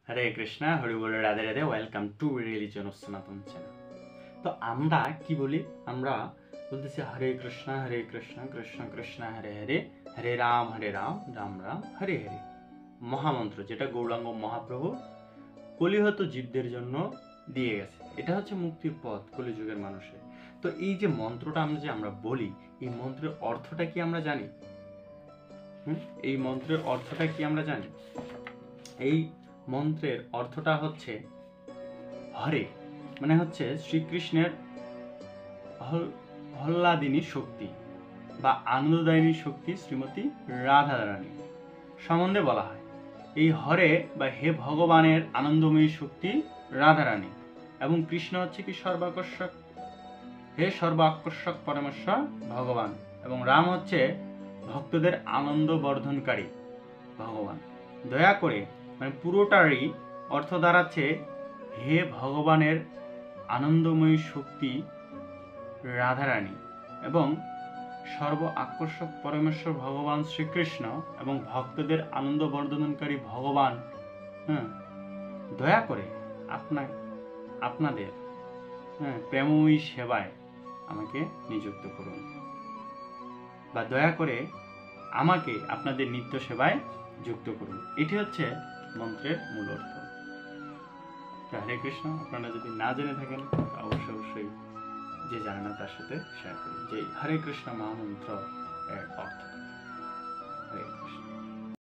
Hare Krishna, Hari ball, Radhe Radhe. Welcome to religion of সনাতন channel. তো আমরা কি বলি? আমরা বলতেছি হরে কৃষ্ণ কৃষ্ণ কৃষ্ণ হরে হরে, হরে রাম রাম রাম হরে হরে। মহামন্ত্র, যেটা গৌরাঙ্গ মহাপ্রভু কলিহত জীবদের জন্য দিয়ে গেছে। এটা হচ্ছে মুক্তির পথ কলিযুগের মানুষের। তো এই যে মন্ত্রটা আমরা বলি, এই মন্ত্রের অর্থটা কি আমরা জানি? এই মন্ত্রের অর্থটা কি আমরা জানি? এই মন্ত্রের অর্থটা হচ্ছে হরে, মানে হচ্ছে শ্রীকৃষ্ণের হল্লাদিনী শক্তি বা আনন্দদায়িনী শক্তি শ্রীমতী রাধা রানী সম্বন্ধে বলা হয়। এই হরে বা হে ভগবানের আনন্দময়ী শক্তি রাধা রানী, এবং কৃষ্ণ হচ্ছে কি সর্বাকর্ষক, হে সর্বাকর্ষক পরমেশ্বর ভগবান, এবং রাম হচ্ছে ভক্তদের আনন্দ বর্ধনকারী ভগবান। দয়া করে, মানে পুরোটারই অর্থ দাঁড়াচ্ছে হে ভগবানের আনন্দময়ী শক্তি রাধারানী এবং সর্ব আকর্ষক পরমেশ্বর ভগবান শ্রীকৃষ্ণ এবং ভক্তদের আনন্দ বর্ধনকারী ভগবান, দয়া করে আপনাদের প্রেমময়ী সেবায় আমাকে নিযুক্ত করুন, বা দয়া করে আমাকে আপনাদের নিত্য সেবায় যুক্ত করুন। এটি হচ্ছে মন্ত্রের মূল অর্থ। হরে কৃষ্ণ। আপনারা যদি না জেনে থাকেন অবশ্যই যে জানে না তার সাথে শেয়ার করি যে হরে কৃষ্ণ মহামন্ত্র এর অর্থ। হরে কৃষ্ণ।